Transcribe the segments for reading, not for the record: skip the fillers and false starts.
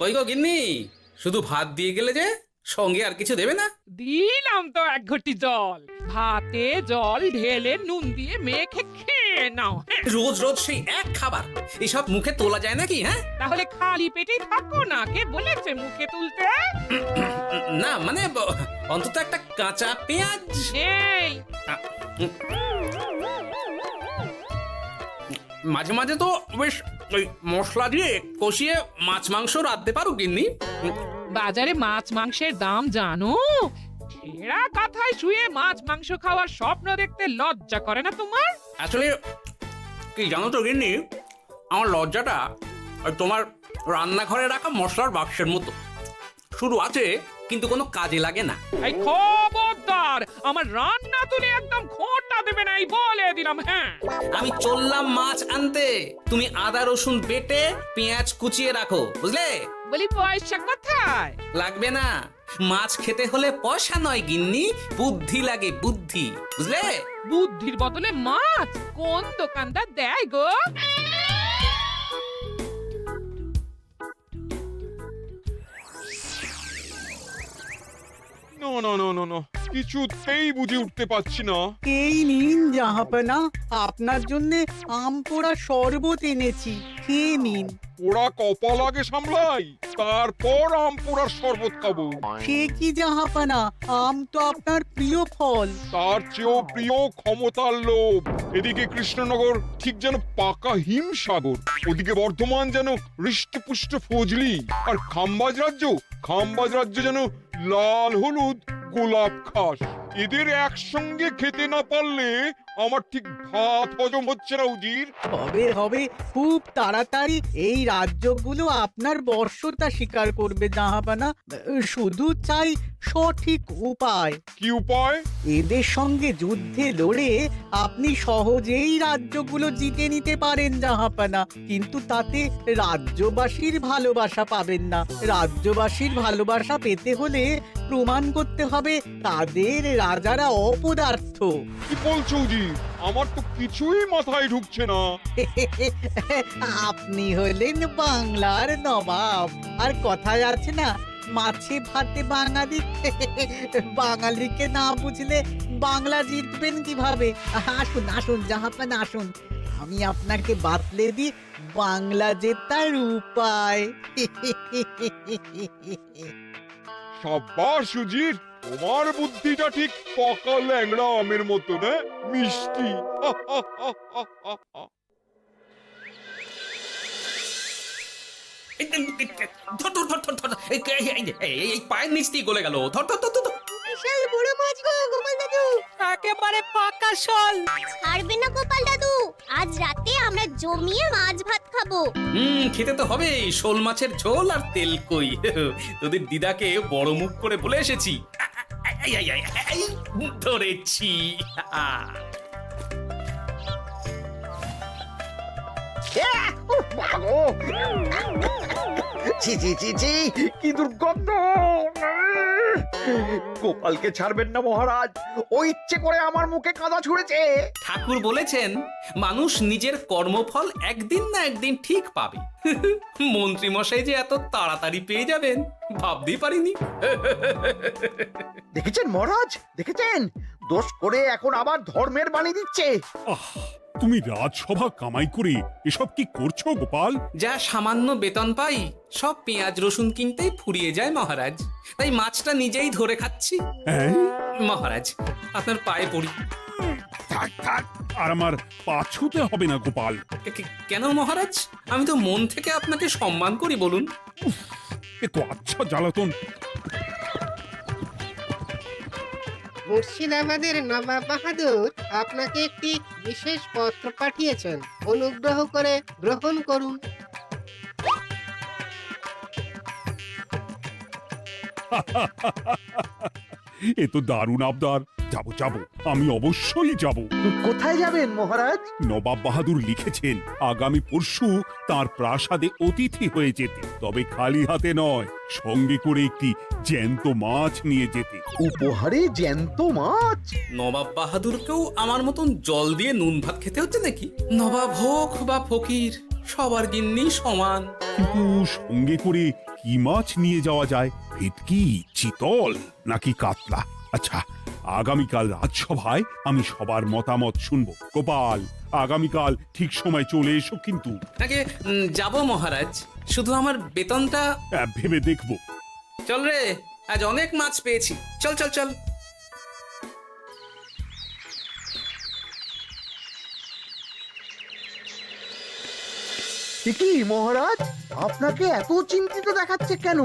কই গো গিন্নি, শুধু ভাত দিয়ে গেলে যে, সঙ্গে আর কিছু দেবে না? দিলাম তো এক ঘটি জল। ভাতে জল ঢেলে নুন দিয়ে মেখে খেয়ে নাও। হ্যাঁ, রোজ রোজ সেই এক খাবার, এসব মুখে তোলা যায় নাকি? হ্যাঁ, তাহলে খালি পেটেই থাকো না, কে বলেছে মুখে তুলতে? না মানে অন্তত একটা কাঁচা পেঁয়াজ। এই মাঝে মাঝে তো বেশ ওই মশলা দিয়ে কষিয়ে মাছ মাংস রাঁধতে পারো গিন্নি। বাজারে মাছ মাংসের দাম জানো? সেরা কথায় শুয়ে মাছ মাংস খাওয়ার স্বপ্ন দেখতে লজ্জা করে না তোমার? আসলে কি জানো তো গিন্নি, আমার লজ্জাটা ওই তোমার রান্নাঘরে রাখা মশলার বাক্সের মতো, শুধু আছে কিন্তু কোনো কাজে লাগে না। এই খবরদার, আমার রান্না তুলে একদম খোঁটা দেবে না, এই বলে দিলাম। হ্যাঁ, আমি চললাম মাছ আনতে, তুমি আদা রসুন বেটে পেঁয়াজ কুচিয়ে রাখো, বুঝলে? বলি পয়সা কোথায়? লাগবে না, মাছ খেতে হলে পয়সা নয় গিন্নি, বুদ্ধি লাগে, বুদ্ধি, বুঝলে? বুদ্ধির বদলে মাছ কোন দোকানদার দেয় গো? না না না না না, কিছুতেই বুঝে উঠতে পারছি না। এই নিন জাহাপনা, আপনার জন্য আম পোড়া শরবত এনেছি, খেয়ে নিন। ওরা কপাল আগে সামলাই, তারপর আম পোড়ার শরবত খাবো। সে কি জাহাপনা, আম তো আপনার প্রিয় ফল। তার চেয়েও প্রিয় ক্ষমতার লোভ। এদিকে কৃষ্ণনগর ঠিক যেন পাকা হিমসাগর, ওদিকে বর্ধমান যেন হৃষ্টপুষ্ট ফজলি, আর খাম্বাজ রাজ্য যেন লাল হলুদ গোলাপ ঘাস। এদের একসঙ্গে খেতে না পারলে আমার ঠিক ভাত হজম হচ্ছে না উজির। হবে হবে, খুব তাড়াতাড়ি এই রাজ্যগুলো আপনার বর্ষতা স্বীকার করবে জাহাপনা। শুধু চাই সঠিক উপায়। কি উপায়? এদের সঙ্গে যুদ্ধে লড়ে আপনি সহজেই রাজ্যগুলো জিতে নিতে পারেন জাহাপনা, কিন্তু তাতে রাজ্যবাসীর ভালোবাসা পাবেন না। রাজ্যবাসীর ভালোবাসা পেতে হলে প্রমাণ করতে হবে তাদের রাজারা অপদার্থ। কি বলছো উজির? আমার তো কিছুই মাথায় ঢুকছে না। আপনি হলেন বাংলার নবাব, আর কথায় আছে না, মাছে ভাতে বাঙালি। বাঙালিকে না বুঝলে বাংলা জিতবেন কিভাবে? আসুন আসুন জাহাপানা, আসুন, আমি আপনাকে বাতলে দিই বাংলা জেতার উপায়। সাব্বাস উজির, তোমার বুদ্ধিটা ঠিক পাকা ল্যাংড়া আমের মতো, না মিষ্টি। ধর ধর ধর ধর ধর, এই পায়ের নিচ দিয়ে গলে গেল, ধর ধর ধর ধর। বিশাল বড় মাছ গো গোপাল দাদু, একেবারে পাকা শোল। ছাড়বে না গোপাল দাদু, আজ রাতে আমরা জমিয়ে মাছ ভাত খাবো। খেতে তো হবেই, শোল মাছের ঝোল আর তেল কই। তোদের দিদাকে বড় মুখ করে বলে এসেছি, এই, ধরেছি। ছি ছি ছি ছি, কি দুর্গন্ধ! গোপালকে ছাড়বেন না মহারাজ, ও ইচ্ছে করে আমার মুখে কাদা ছুঁড়েছে। ঠাকুর বলেছেন মানুষ নিজের কর্মফল একদিন না একদিন ঠিক পাবে। মন্ত্রী মশাই যে এত তাড়াতাড়ি পেয়ে যাবেন ভাবতেই পারিনি। দেখেছেন মহারাজ, দেখেছেন? দোষ করে এখন আবার ধর্মের বাণী দিচ্ছে। তুমি রাজসভা কামাই করে এসব কি করছো গোপাল? যা সামান্য বেতন পাই সব পেঁয়াজ রসুন কিনতেই ফুরিয়ে যায় মহারাজ, তাই মাছটা নিজেই ধরে খাচ্ছি। হ্যাঁ? মহারাজ আপনার পায়ে পড়ি। থাক থাক, আর আমার পা ছুতে হবে না গোপাল। কেন মহারাজ? আমি তো মন থেকে আপনাকে সম্মান করি, বলুন। এ তো আচ্ছা জ্বালাতন। মুর্শিদাবাদের নবাব বাহাদুর আপনাকে একটি বিশেষ পত্র পাঠিয়েছেন, অনুগ্রহ করে গ্রহণ করুন। এ তো দারুণ আবদার। যাবো যাবো, আমি অবশ্যই যাব। কোথায় যাবেন মহারাজ? নবাব বাহাদুর লিখেছেন আগামী পরশু তার প্রাসাদে অতিথি হয়ে যেতে, তবে খালি হাতে নয়, সঙ্গে করে একটি জ্যান্ত মাছ নিয়ে যেতে। উপহারে জ্যান্ত মাছ? নবাব বাহাদুরকেও আমার মতন জল দিয়ে নুন ভাত খেতে হচ্ছে নাকি? নবাব হোক বা ফকির, সবার গিন্নি সমান। কিন্তু সঙ্গে করে কি মাছ নিয়ে যাওয়া যায়? ভেটকি, চিতল নাকি কাতলা? আচ্ছা, আগামীকাল রাজসভায় আমি সবার মতামত শুনবো। গোপাল, আগামীকাল ঠিক সময় চলে এসো কিন্তু। আগে যাব মহারাজ, শুধু আমার বেতনটা। ভেবে দেখবো। চল রে, আজ অনেক মাছ পেয়েছি। চল চল চল। কি মহারাজ, আপনাকে এত চিন্তিত দেখাচ্ছে কেন?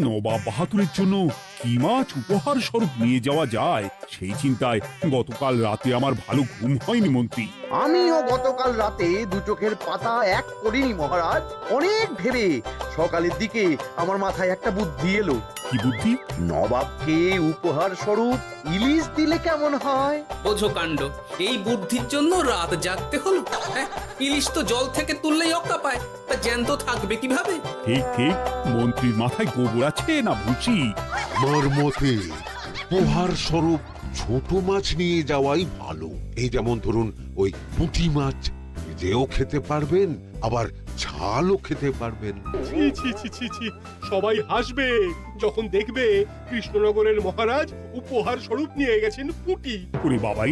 নবাব বাহাদুরের জন্য কি মাছ উপহার স্বরূপ নিয়ে যাওয়া যায় সেই চিন্তায় গতকাল রাতে আমার ভালো ঘুম হয়নি মন্ত্রী। আমিও গতকাল রাতে দু চোখের পাতা এক করিনি মহারাজ। অনেক ভেবে সকালের দিকে আমার মাথায় একটা বুদ্ধি এলো। কি বুদ্ধি? নবাবকে উপহার স্বরূপ ইলিশ দিলে কেমন হয়? বোঝো কাণ্ড, এই বুদ্ধির জন্য রাত জাগতে হলো। হ্যাঁ, ইলিশ তো জল থেকে তুললেই অক্কা পায়, তা জ্যান্ত থাকবে কিভাবে? ঠিক ঠিক, মন্ত্রীর মাথায় গোবর আছে না ভুসি? আমার মতে উপহার স্বরূপ ছোট মাছ নিয়ে যাওয়াই ভালো। এই যেমন ধরুন ওই পুঁটি মাছ, নিজেও খেতে পারবেন আবার ঝালও খেতে পারবেন। ছি ছি ছি ছি ছি, সবাই হাসবে যখন দেখবে কৃষ্ণনগরের মহারাজ উপহার স্বরূপ নিয়ে গেছেন পুঁটি। ওরে বাবা,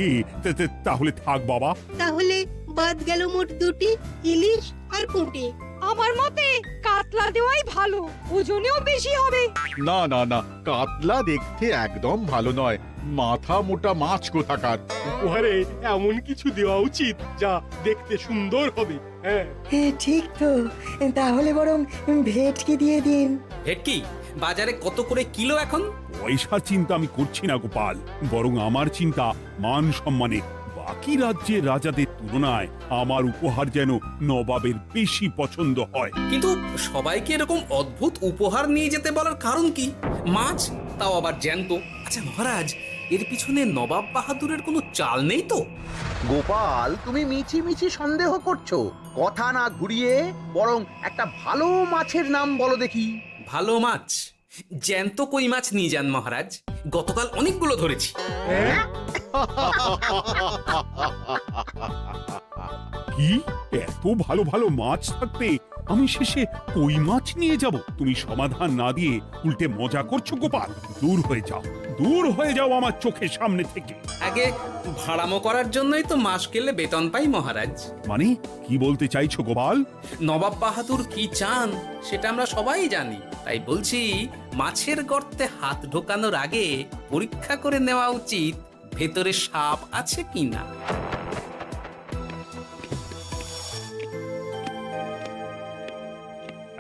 তাহলে থাক বাবা। তাহলে বাদ গেল মোট দুটি, ইলিশ আর পুঁটি। আমার মতে কাতলা দেওয়াই ভালো, ওজনেও বেশি হবে। না না না, কাতলা দেখতে একদম ভালো নয়, মাথা মোটা মাছ কোথাকার। উপহারে এমন কিছু দেওয়া উচিত যা দেখতে সুন্দর হবে। হ্যাঁ, ঠিক তো, তাহলে বরং ভেটকি দিয়ে দিন। ভেটকি বাজারে কত করে কিলো এখন? পয়সার চিন্তা আমি করছি না গোপাল, বরং আমার চিন্তা মান সম্মানে। বাকি রাজ্যের রাজাদের তুলনায় আমার উপহার যেন নবাবের বেশি পছন্দ হয়। কিন্তু সবাইকে এরকম অদ্ভুত উপহার নিয়ে যেতে বলার কারণ কি? মাছ, তাও আবার জ্যান্ত। আচ্ছা মহারাজ, এর পিছনে নবাব বাহাদুরের কোনো চাল নেই তো? গোপাল, তুমি মিছি মিছি সন্দেহ করছো। কথা না ঘুরিয়ে বরং একটা ভালো মাছের নাম বলো দেখি। ভালো মাছ? জ্যান্ত কই মাছ নিয়ে যান মহারাজ, গতকাল অনেকগুলো ধরেছি। কি, এত ভালো ভালো মাছ থাকতে আমি শেষে কই মাছ নিয়ে যাব? তুমি সমাধান না দিয়ে উল্টে মজা করছো গোপাল। দূর হয়ে যাও, দূর হয়ে যাও আমার চোখের সামনে থেকে। আগে ভাড়ামো করার জন্যই তো মাস গেলে বেতন পাই মহারাজ। মানে কি বলতে চাইছো গোপাল? নবাব বাহাদুর কি চান সেটা আমরা সবাই জানি, তাই বলছি মাছের গর্তে হাত ঢোকানোর আগে পরীক্ষা করে নেওয়া উচিত ভেতরে সাপ আছে কিনা।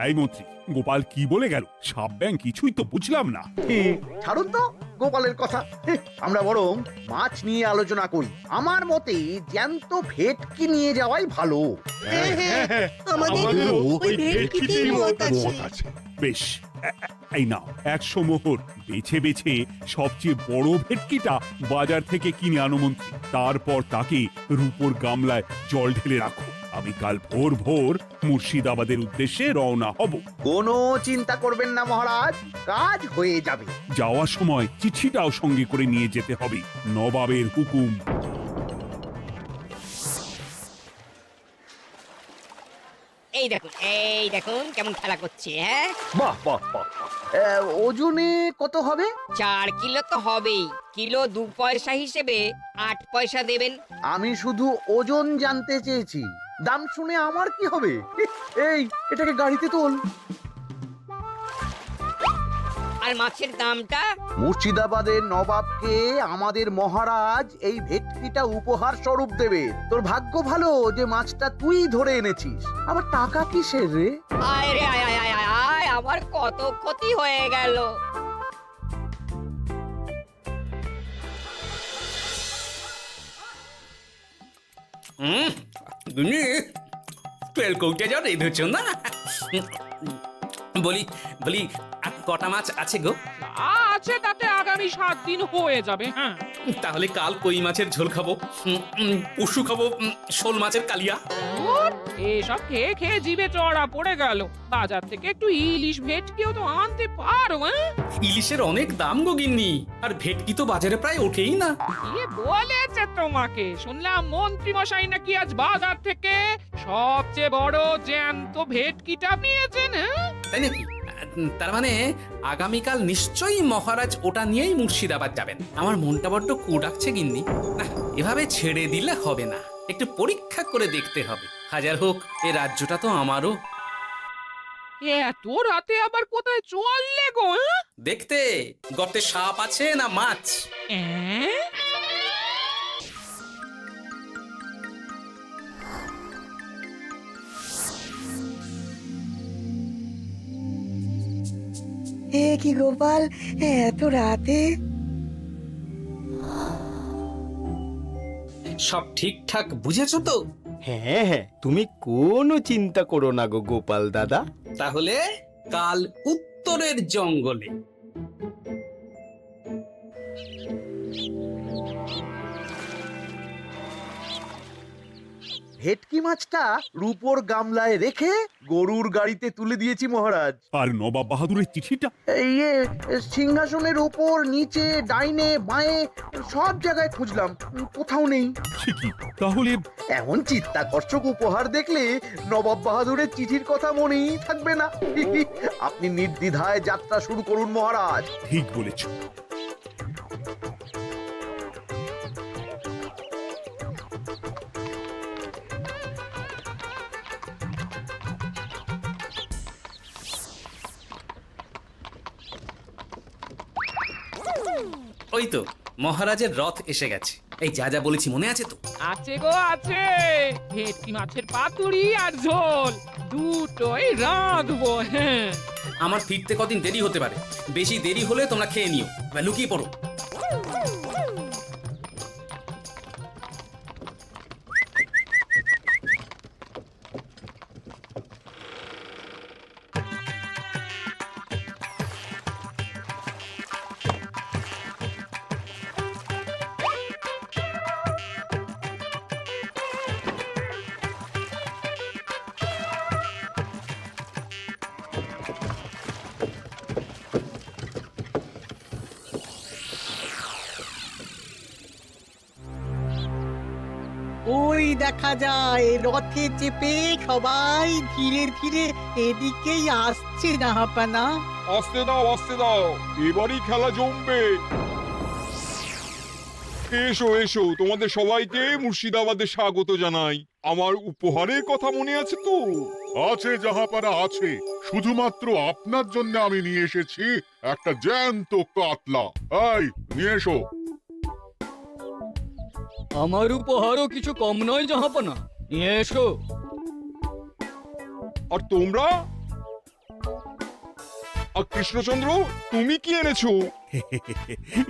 এই মন্ত্রী, গোপাল কি বলে গেল? সাপ ব্যাং কিছুই তো বুঝলাম না। ছাড়ুন তো গোপালের কথা, আমরা বরং মাছ নিয়ে আলোচনা করি। আমার মতে জ্যান্ত ভেটকি নিয়ে যাওয়াই ভালো। আমাদেরও ওই ভেটকিতেই মত আছে। বেশ, এই নাও 100 মোহর। বেছে বেছে সবচেয়ে বড় ভেটকিটা বাজার থেকে কিনে আনো মন্ত্রী। তারপর তাকে রূপোর গামলায় জল ঢেলে রাখো। আমি কাল ভোর ভোর মুর্শিদাবাদের উদ্দেশ্যে রওনা হব। কোনো চিন্তা করবেন না মহারাজ, কাজ হয়ে যাবে। যাওয়ার সময় চিঠিটাও সঙ্গে করে নিয়ে যেতে হবে। নবাবের হুকুম। এই দেখুন কেমন খেলা করছে। হ্যাঁ, বাহ বাহ বাহ। ওজনে কত হবে? 4 কিলো তো হবেই। কিলো 2 পয়সা হিসেবে 8 পয়সা দেবেন। আমি শুধু ওজন জানতে চেয়েছি, দাম শুনে আমার কি হবে? এই, এটাকে গাড়িতে তোল। আর মাছের দামটা? মুর্শিদাবাদের নবাবকে আমাদের মহারাজ এই ভেটকিটা উপহার স্বরূপ দেবে। তোর ভাগ্য ভালো যে মাছটা তুই ধরে এনেছিস। আবার টাকা কিসের রে? আয় রে আয় আয় আয় আয়, আমার কত ক্ষতি হয়ে গেল। তেল কৌটে যা রেঁধেছ না। বলি বলি আর কটা মাছ আছে গো? আছে তাতে আগামী 7 দিন হয়ে যাবে। হ্যাঁ, তাহলে কাল কই মাছের ঝোল খাবো, পশু খাবো শোল মাছের কালিয়া। ওর এসব খেয়ে খেয়ে জিভে চড়া পড়ে গেল। বাজার থেকে একটু ইলিশ ভেটকিও তো আনতে পারো। ইলিশের অনেক দাম গো গিন্নি, আর ভেটকি তো বাজারে প্রায় ওঠেই না। কে বলেছে তোমাকে? শুনলাম মন্ত্রী মশাই নাকি আজ বাজার থেকে সবচেয়ে বড় জ্যান্ত ভেটকিটা পেয়েছেন। তাই নাকি? তার মানে আগামীকাল নিশ্চয়ই মহারাজ ওটা নিয়েই মুর্শিদাবাদ যাবেন। আমার মনটা বড্ড কু ডাকছে গিন্নি। না, এভাবে ছেড়ে দিলে হবে না, একটু পরীক্ষা করে দেখতে হবে। হাজার হোক, এ রাজ্যটা তো আমারও। এত রাতে আবার কোথায় চললে গো? দেখতে গর্তে সাপ আছে না মাছ। কি গোপাল, এত রাতে? সব ঠিকঠাক বুঝেছো তো? হ্যাঁ হ্যাঁ, তুমি কোনো চিন্তা করো না গো গোপাল দাদা। তাহলে কাল উত্তরের জঙ্গলে। ভেটকি মাছটা রূপোর গামলায় রেখে গরুর গাড়িতে তুলে দিয়েছি মহারাজ। আর নবাব বাহাদুরের চিঠিটা? ইয়ে, সিংহাসনের উপর, নিচে, ডাইনে, বাঁয়ে সব জায়গায় খুঁজলাম, কোথাও নেই। সে কি তাহলে? এমন চিত্তাকর্ষক উপহার দেখলে নবাব বাহাদুরের চিঠির কথা মনেই থাকবে না। আপনি নির্দ্বিধায় যাত্রা শুরু করুন মহারাজ। ঠিক বলেছ। ওই তো মহারাজের রথ এসে গেছে। এই যা যা বলেছি মনে আছে তো? আছে গো আছে। ভেটকি মাছের পাতুরি আর ঝোল দুটোই রাঁধবো। হ্যাঁ, আমার ফিরতে কদিন দেরি হতে পারে, বেশি দেরি হলে তোমরা খেয়ে নিও, লুকিয়ে পড়ো। ওই দেখা যায় রথে চেপে সবাই ধীরে ধীরে এদিকেই আসছে জাহাপানা। আসতে দাও, আসতে দাও, এবারই খেলা জমবে। এসো এসো, তোমাদের সবাইকে মুর্শিদাবাদে স্বাগত জানাই। আমার উপহারের কথা মনে আছে তো? আছে জাহাপানা আছে, শুধুমাত্র আপনার জন্য আমি নিয়ে এসেছি একটা জ্যান্ত কাতলা। এই নিয়ে এসো। আমার উপহারও কিছু কম নয় জাহাপানা, নিয়ে এসো। আর তোমরা? আর কৃষ্ণচন্দ্র, তুমি কি এনেছো?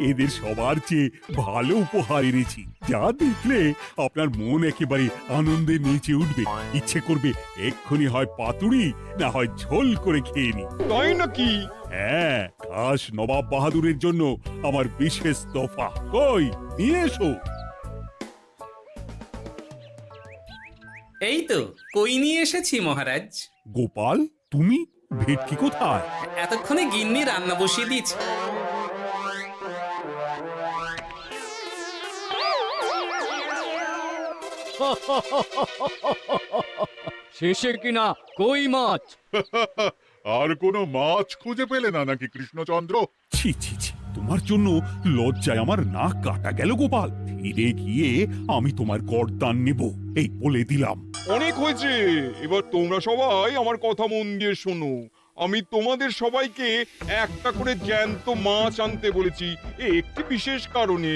এদের সবার চেয়ে ভালো উপহার এনেছি, যা দেখলে আপনার মন একেবারে আনন্দে নেচে উঠবে। ইচ্ছে করবে এক্ষুনি হয় পাতুরি না হয় ঝোল করে খেয়ে নি। তাই নাকি? হ্যাঁ, খাস নবাব বাহাদুরের জন্য আমার বিশেষ তোফা। কই নিয়ে এসো। এই তো কই নিয়ে এসেছি মহারাজ। গোপাল, তুমি? ভেটকি কোথায়? এতক্ষণে গিন্নি রান্না বসিয়ে দিয়েছে। শেষে কিনা কই মাছ? আর কোনো মাছ খুঁজে পেলে না নাকি কৃষ্ণচন্দ্র? ছি ছি ছি, তোমার জন্য লজ্জায় আমার নাক কাটা গেল গোপাল। ফিরে গিয়ে আমি তোমার গর্দান নেব, এই বলে দিলাম। অনেক হয়েছে, এবার তোমরা সবাই আমার কথা মন দিয়ে শোনো। আমি তোমাদের সবাইকে একটা করে জ্যান্ত মাছ আনতে বলেছি, একটি বিশেষ কারণে।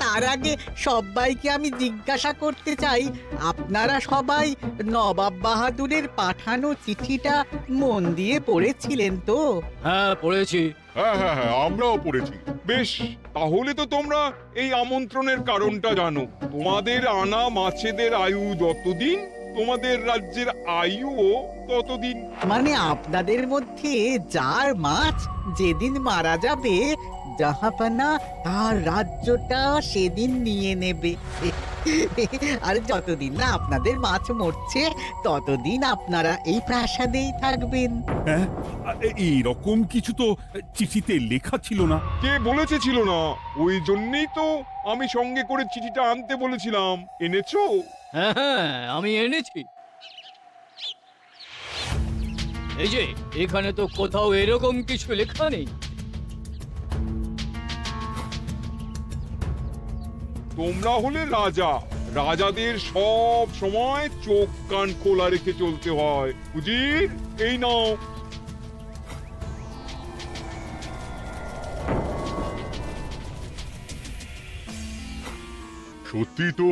তার আগে সবাইকে আমি জিজ্ঞাসা করতে চাই, আপনারা সবাই নবাব বাহাদুরের পাঠানো চিঠিটা মন দিয়ে পড়েছিলেন তো? হ্যাঁ পড়েছি। হ্যাঁ হ্যাঁ হ্যাঁ, আমরাও পড়েছি। বেশ, তাহলে তো তোমরা এই আমন্ত্রণের কারণটা জানো। তোমাদের আনা মাছেদের আয়ু যতদিন, তোমাদের রাজ্যের আয়ুও ততদিন। মানে আপনাদের মধ্যে যার মাছ যেদিন মারা যাবে, জাহাপানা তার রাজ্যটা সেদিন নিয়ে নেবে। আর যতদিন না আপনাদের মাছ মরছে ততদিন আপনারা এই প্রাসাদেই থাকবেন। হ্যাঁ, এইরকম কিছু তো চিঠিতে লেখা ছিল না। কে বলেছে ছিল না? ওই জন্যই তো আমি সঙ্গে করে চিঠিটা আনতে বলেছিলাম। এনেছো? হ্যাঁ হ্যাঁ, আমি এনেছি। এই যে এখানে তো কোথাও এরকম কিছু লেখা নেই। তোমরা হলে রাজা, রাজাদের সব সময় চোখ কান খোলা রেখে চলতে হয়। উজির, এই নাও। সত্যি তো,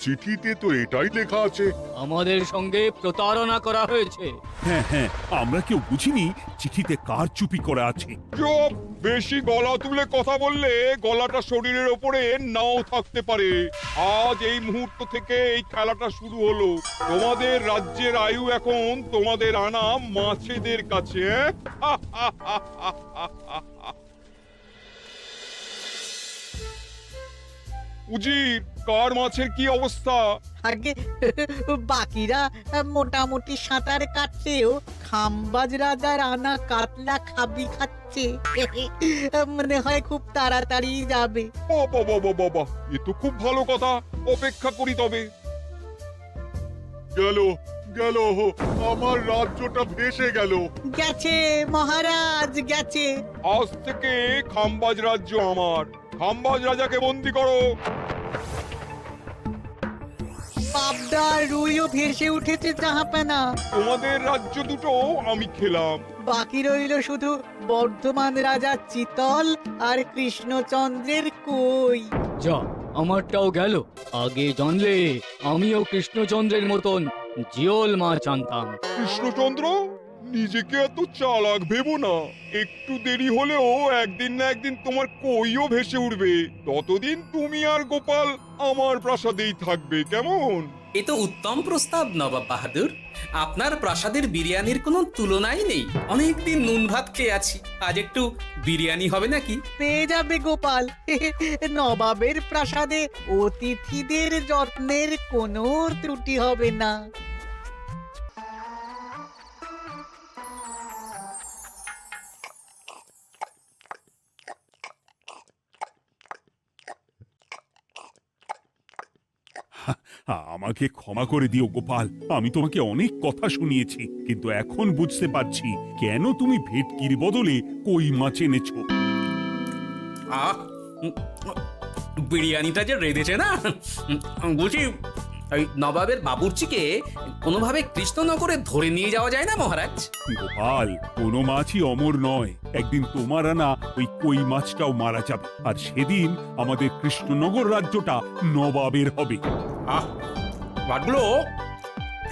চিঠিতে তো এটাই লেখা আছে। আমাদের সঙ্গে প্রতারণা করা হয়েছে। হ্যাঁ হ্যাঁ, আমরা কেউ বুঝিনি চিঠিতে কার চুপি করা আছে। চুপ! বেশি গলা তুলে কথা বললে গলাটা শরীরের ওপরে নাও থাকতে পারে। আজ এই মুহূর্ত থেকে এই খেলাটা শুরু হলো। তোমাদের রাজ্যের আয়ু এখন তোমাদের আনা মাছেদের কাছে। উজির, কার মাছের কি অবস্থা? আগে বাকিরা মোটামুটি সাঁতার কাটলেও খাম্বাজ রাজার আনা কাতলা খাবি খাচ্ছে। মনে হয় খুব তাড়াতাড়ি যাবে। ও বাবা বাবা বাবা, এ তো খুব ভালো কথা। অপেক্ষা করি তবে। গেল গেল, আমার রাজ্যটা ভেসে গেল। গেছে মহারাজ, গেছে। আজ থেকে খাম্বাজ রাজ্য আমার। খাম্বাজ রাজাকে বন্দি করো। পাবদা রুইও ভেসে উঠেছে জাহাপানা। তোমাদের রাজ্য দুটো আমি খেলাম। বাকি রইল শুধু বর্ধমান রাজা চিতল আর কৃষ্ণচন্দ্রের কই। যা, আমারটাও গেল। আগে জানলে আমিও কৃষ্ণচন্দ্রের মতন জিওল মাছ আনতাম। কৃষ্ণচন্দ্র, নিজেকে এত চালাক ভেবো না। একটু দেরি হলেও একদিন না একদিন তোমার কইও ভেসে উঠবে। ততদিন তুমি আর গোপাল আমার প্রাসাদেই থাকবে, কেমন? এ তো উত্তম প্রস্তাব নবাব বাহাদুর। আপনার প্রাসাদের বিরিয়ানির কোনো তুলনাই নেই। অনেকদিন নুন ভাত খেয়ে আছি, আজ একটু বিরিয়ানি হবে নাকি? পেয়ে যাবে গোপাল। নবাবের প্রাসাদে অতিথিদের যত্নের কোনো ত্রুটি হবে না। আমাকে ক্ষমা করে দিও গোপাল, আমি তোমাকে অনেক কথা শুনিয়েছি, কিন্তু এখন বুঝতে পারছি কেন তুমি ভেটকির বদলে কই মাছ এনেছো। আহ, বিরিয়ানিটা যে রেঁধেছে না, বুঝি এই নবাবের বাবুর্চিকে কোনোভাবে কৃষ্ণনগরে ধরে নিয়ে যাওয়া যায় না মহারাজ? গোপাল, কোনো মাছই অমর নয়। একদিন তোমার আনা ওই কই মাছটাও মারা যাবে, আর সেদিন আমাদের কৃষ্ণনগর রাজ্যটা নবাবের হবে। আহ, মাছগুলো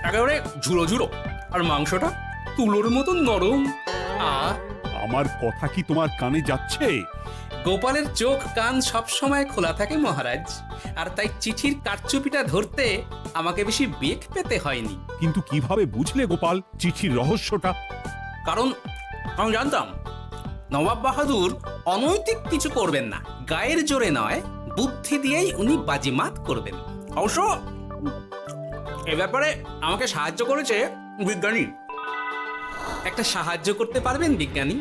একেবারে ঝুড়ো ঝুড়ো, আর মাংসটা তুলোর মতো নরম। আহ, আমার কথা কি তোমার কানে যাচ্ছে? গোপালের চোখ কান সব সময় খোলা থাকে মহারাজ, আর তাই চিঠির কারচুপিটা ধরতে আমাকে বেশি বেগ পেতে হয়নি। কিন্তু কিভাবে বুঝলে গোপাল চিঠির রহস্যটা? কারণ আমি জানতাম নবাব বাহাদুর অনৈতিক কিছু করবেন না। গায়ের জোরে নয়, বুদ্ধি দিয়েই উনি বাজিমাত করবেন। অবশ্য এ ব্যাপারে আমাকে সাহায্য করেছে বিজ্ঞানী। একটা সাহায্য করতে পারবেন বিজ্ঞানী?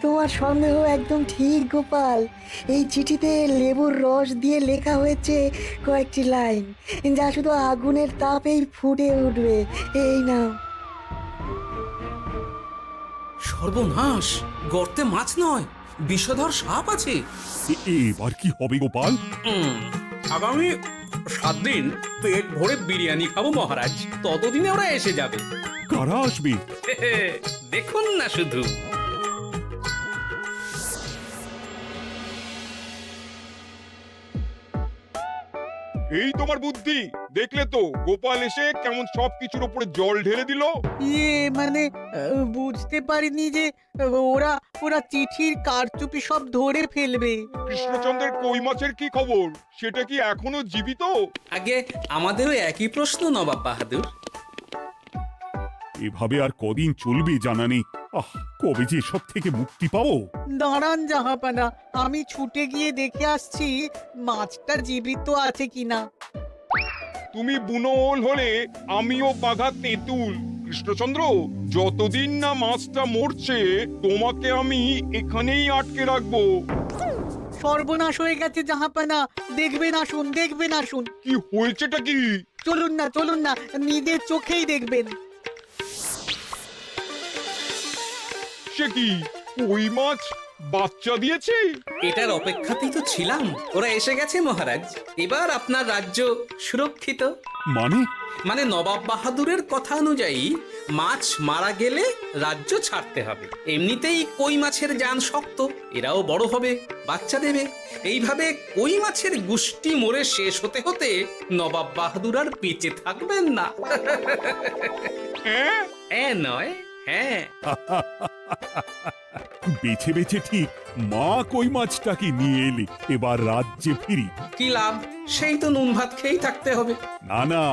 তোমার সন্দেহ একদম ঠিক গোপাল। এই চিঠিতে লেবুর রস দিয়ে লেখা হয়েছে কয়েকটি লাইন, যা শুধু আগুনের তাপেই ফুটে উঠবে। এই নাও। সর্বনাশ! গর্তে মাছ নয়, বিষধর সাপ আছে। এবার কি হবে গোপাল? আগামী 7 দিন পেট ভরে বিরিয়ানি খাবো মহারাজ। ততদিনে ওরা এসে যাবে। কারা আসবে? দেখুন না শুধু। এই তোমার বুদ্ধি, দেখলে তো গোপাল এসে কেমন সবকিছুর উপরে জল ঢেলে দিল। মানে বুঝতে পারিনি যে ওরা ওরা চিঠির কারচুপি সব ধরে ফেলবে। কৃষ্ণচন্দ্রের কই মাছের কি খবর? সেটা কি এখনো জীবিত? আগে আমাদেরও একই প্রশ্ন নবাব বাহাদুর। এভাবে আর কদিন চলবে জানা নেই। কবে যে সব থেকে মুক্তি পাবো। দাঁড়ান জাহাপানা, আমি ছুটে গিয়ে দেখে আসছি মাছটা জীবিত আছে কিনা। তুমি বুনোল হলে আমিও বাঘা তেঁতুল। কৃষ্ণচন্দ্র, যতদিন না মাছটা মরছে তোমাকে আমি এখানেই আটকে রাখবো। সর্বনাশ হয়ে গেছে জাহাপানা, দেখবেন আসুন, দেখবেন আসুন। কি হয়েছেটা কি? চলুন না, নিজের চোখেই দেখবেন। সে কি, কই মাছ বাচ্চা দিয়েছে? এটার অপেক্ষাতেই তো ছিলাম। ওরা এসে গেছে মহারাজ। এবার আপনার রাজ্য সুরক্ষিত। মানে নবাব বাহাদুরের কথা অনুযায়ী মাছ মারা গেলে রাজ্য ছাড়তে হবে। এমনিতেই কই মাছের জান শক্ত, এরাও বড় হবে, বাচ্চা দেবে। এইভাবে কই মাছের গুষ্টি মরে শেষ হতে হতে নবাব বাহাদুর আর বেঁচে থাকবেন না। নয়, হ্যাঁ। বেছে বেছে ঠিক মা কই মাছটাকে নিয়ে এলে। এবার রাজ্যে ফিরি। কি লাভ? সেই তো নুন ভাত খেয়েই থাকতে হবে। না,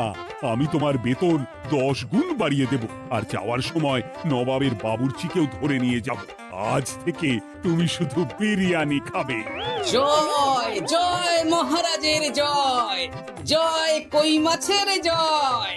আমি তোমার বেতন 10 গুণ বাড়িয়ে দেব। আর যাওয়ার সময় নবাবের বাবুর্চিকেও ধরে নিয়ে যাব। আজ থেকে তুমি শুধু বিরিয়ানি খাবে। জয় জয় মহারাজের জয়, জয় কই মাছের জয়।